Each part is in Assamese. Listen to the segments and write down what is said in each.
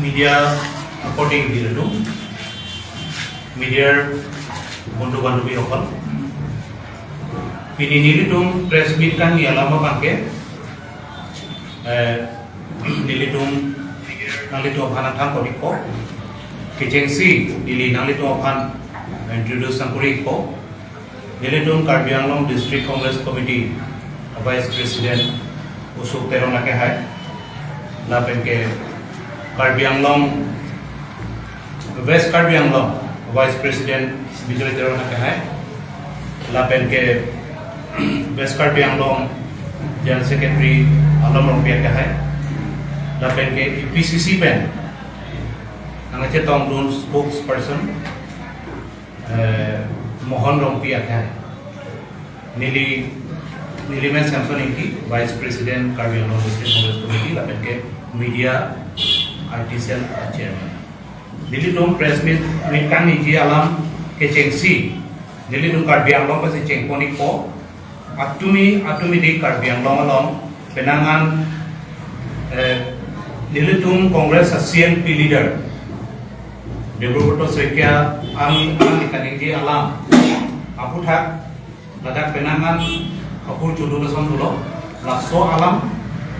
মিডিয়া আপত্তি দিলোঁ মিডিয়াৰ বন্ধু বান্ধৱীসকল নিলিটুম প্ৰেছ মিট কান নিয়ালামা বাংকে নিলিটুম নালিটু অভান আথান কৰিক কিচেংসি নিলি নালিটু অভান ইন্ট্ৰোডিউশন কৰিক নিলিটুম Karbi Anglong district Congress committee vice president Ashok তেৰণাকে হাই লাপেনকে Karbi Anglong west Karbi Anglong vice president Bijoy Terang है लापेन के west Karbi Anglong general secretary Alam Rongpi के है लापेन के पीसीसी पेन अंगचे तंगडून स्पोक्स पर्सन मोहन रंपिया के है नीलिमेन Samson Ingti vice president Karbi Anglong district Congress committee लापेन के मीडिया आर्टिसियन chairman Nilitum press meet kan niji alam ke cengsi Nilitum Karbi Anglong pasi cengponi ko atumi di Karbi Anglong along penangan Nilitum Congress CNP leader Debuto Sekia ang ikan niji alam aku thak ladak penangan aku jodoh leson dulu laso alam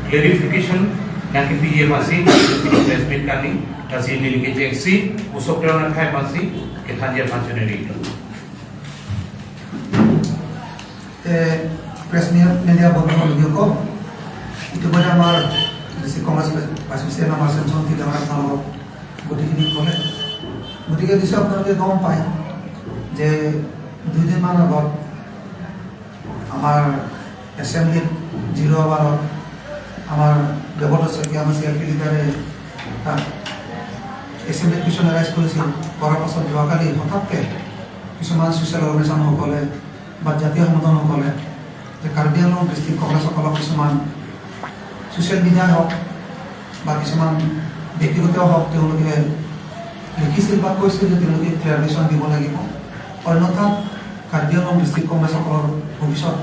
clarification yang kita masih press meet kan ni kasih nilai kejeksi usuk dalam kai masih kita dia functionary itu. Press media bagaimana video ko itu pada amar desi Congress Association amar senson tidak orang tahu budi ini boleh budi ke desa apnar ke gaum pai je 2 दिन मान agor amar assembly 0 hour amar devoto sekia amar CLP leader SMA Kishan raise করেছিল করার পাছত যোৱাকালি হঠাৎকে কিছুমান ছ'চিয়েল অৰ্গেনাইজেশ্যনসকলে বা জাতীয় সংগঠনসকলে যে কাৰ্বি আংলং ডিষ্ট্ৰিক্ট কংগ্ৰেছসকলক কিছুমান ছ'চিয়েল মিডিয়াই হওক বা কিছুমান ব্যক্তিগত হওক তেওঁলোকে লিখিছিল বা কৈছিল যে তেওঁলোকে ক্লিয়াৰিফিকেশ্যন দিব লাগিব অন্যথা কাৰ্বি আংলং ডিষ্ট্ৰিক্ট কংগ্ৰেছসকলৰ ভৱিষ্যত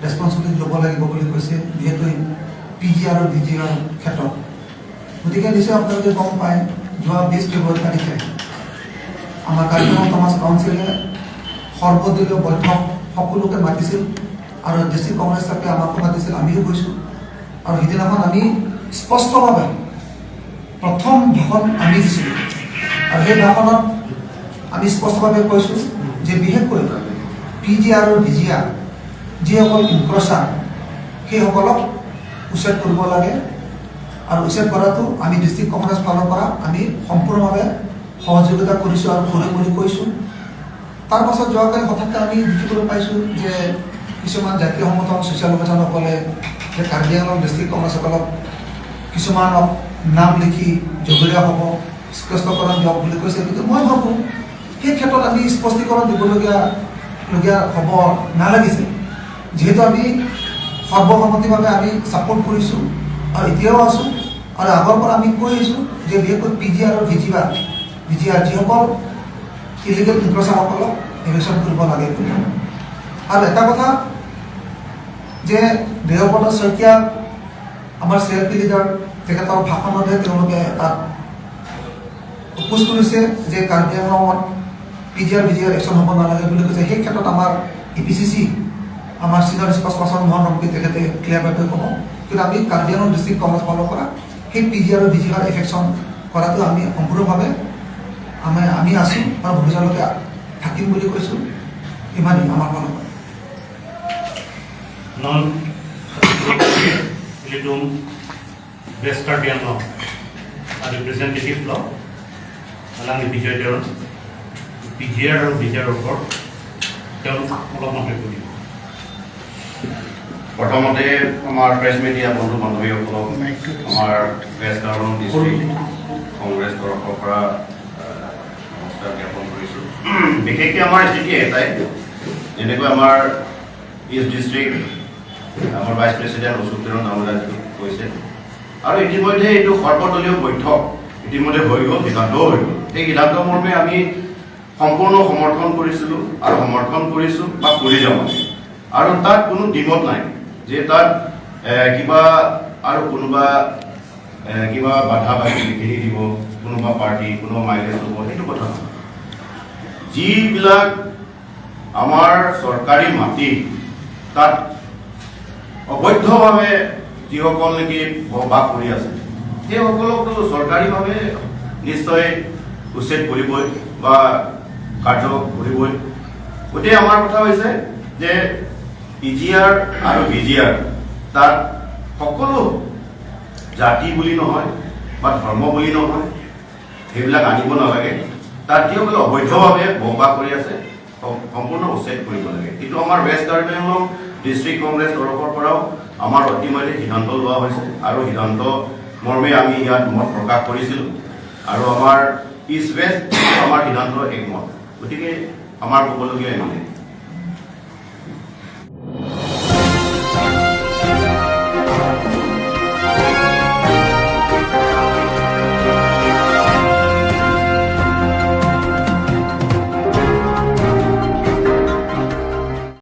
ৰেছপনচিবিলিটি ল'ব লাগিব বুলি কৈছে যিহেতু পিজি আৰু ভিজিআৰ ক্ষেত্ৰত গতিকে নিশ্চয় আপোনালোকে গম পায় যোৱা 20 ফেব্ৰুৱাৰী তাৰিখে আমাৰ কাৰ্বি সমাজ কাউন্সিলে সৰ্বদলীয় বৈঠক সকলোকে মাতিছিল আৰু ডিষ্ট্ৰিক্ট কংগ্ৰেছ চাপে আমাকো মাতিছিল আমিও গৈছোঁ আৰু সিদিনাখন আমি স্পষ্টভাৱে প্ৰথম ভাষণ আমি দিছিলোঁ আৰু সেই ভাষণত আমি স্পষ্টভাৱে কৈছোঁ যে বিশেষকৈ পিজি আৰু ভিজিআৰ যিসকল ইনক্ৰচাৰ সেইসকলক উচ্ছেদ কৰিব লাগে আৰু উচ্ছেদ কৰাটো আমি ডিষ্ট্ৰিক্ট কংগ্ৰেছ ফালৰ পৰা আমি সম্পূৰ্ণভাৱে সহযোগিতা কৰিছোঁ আৰু কৰিম বুলি কৈছোঁ তাৰ পাছত যোৱাকালি হঠাৎ আমি দেখিবলৈ পাইছোঁ যে কিছুমান জাতীয় সংগঠন ছ'চিয়েল অৰ্গেনাইজেশ্যনসকলে যে কাৰ্বি আংলং ডিষ্ট্ৰিক্ট কংগ্ৰেছসকলক কিছুমানক নাম লিখি জগৰীয়া হ'ব স্পষ্টীকৰণ দিয়ক বুলি কৈছে কিন্তু মই ভাবোঁ সেই ক্ষেত্ৰত আমি স্পষ্টীকৰণ দিবলগীয়া হ'ব নালাগিছিল যিহেতু আমি সৰ্বসন্মতিভাৱে আমি ছাপোৰ্ট কৰিছোঁ আৰু এতিয়াও আছোঁ আৰু আগৰ পৰা আমি কৈ আছোঁ যে বিশেষকৈ পিজি আৰু ভিজিআৰ যিসকল ইলিগেল ইনক্ৰচাৰসকলক ইলেকশ্যন কৰিব লাগে বুলি আৰু এটা কথা যে দেৱব্ৰত শইকীয়া আমাৰ CLP লিডাৰ তেখেতৰ ভাষণতহে তেওঁলোকে তাত উপোজ কৰিছে যে কাৰ্বি আংলঙত পিজি আৰু ভিজিআৰ একশ্যন হ'ব নালাগে বুলি কৈছে সেই ক্ষেত্ৰত আমাৰ EPCC আমাৰ চিনিয়ৰ স্পষ্টপাৰ্চন মোহন ৰম্পি তেখেতে ক্লিয়াৰভাৱে ক'ব কিন্তু আমি কাৰ্বি আংলং ডিষ্ট্ৰিক্ট কংগ্ৰেছ ফালৰ পৰা সেই পিজি আৰু ভিজিআৰ এফেকশ্যন কৰাটো আমি সম্পূৰ্ণভাৱে আমি আছোঁ আৰু ভৱিষ্যতলৈকে থাকিম বুলি কৈছোঁ ইমানেই আমাৰ ফালৰ পৰা non Nilitum West Karbi Anglong representative law alang Bijoy Teron PGR আৰু ভিজিআৰ ওপৰত তেওঁলোক অলপ মতে কৰিব প্ৰথমতে আমাৰ প্ৰেছ মিডিয়া বন্ধু বান্ধৱীসকলক আমাৰ ৱেষ্ট কাৰ্বি ডিষ্ট্ৰিক্ট কংগ্ৰেছ তৰফৰ পৰা নমস্কাৰ জ্ঞাপন কৰিছোঁ বিশেষকৈ আমাৰ স্থিতি এটাই যেনেকৈ আমাৰ ইষ্ট ডিষ্ট্ৰিক্ট আমাৰ ভাইচ প্ৰেচিডেণ্ট অশোক তেৰণা কৈছে আৰু ইতিমধ্যে এইটো সৰ্বদলীয় বৈঠক ইতিমধ্যে হৈ গ'ল সিদ্ধান্তও হৈ গ'ল সেই সিদ্ধান্ত মৰ্মে আমি সম্পূৰ্ণ সমৰ্থন কৰিছিলোঁ আৰু সমৰ্থন কৰিছোঁ বা কৰি যাম আৰু তাত কোনো দ্বিমত নাই যে তাত কিবা আৰু কোনোবা কিবা বাধা বাধি বিঘিনি দিব, কোনোবা পাৰ্টি কোনোবা মাইলেজ ল'ব, সেইটো কথা নহয়। যিবিলাক আমাৰ চৰকাৰী মাটি তাত অবৈধভাৱে যিসকল নেকি বাস কৰি আছে, সেইসকলকতো চৰকাৰীভাৱে নিশ্চয় উচ্ছেদ কৰিবই বা কাৰ্য কৰিবই। গতিকে আমাৰ কথা হৈছে যে PGR আৰু BGR তাত সকলো জাতি বুলি নহয় বা ধৰ্ম বুলি নহয়, সেইবিলাক আনিব নালাগে। তাত যিসকলে অবৈধভাৱে বসবাস কৰি আছে সম্পূৰ্ণ উচ্ছেদ কৰিব লাগে। কিন্তু আমাৰ ৱেষ্ট কাৰ্বি আংলং ডিষ্ট্ৰিক্ট কংগ্ৰেছ তৰফৰ পৰাও আমাৰ অতিমাত্ৰে সিদ্ধান্ত লোৱা হৈছে আৰু সিদ্ধান্ত মৰ্মে আমি ইয়াত মত প্ৰকাশ কৰিছিলোঁ আৰু আমাৰ ইষ্ট ৱেষ্ট আমাৰ সিদ্ধান্ত একমত। গতিকে আমাৰ ক'বলগীয়া এনেকৈ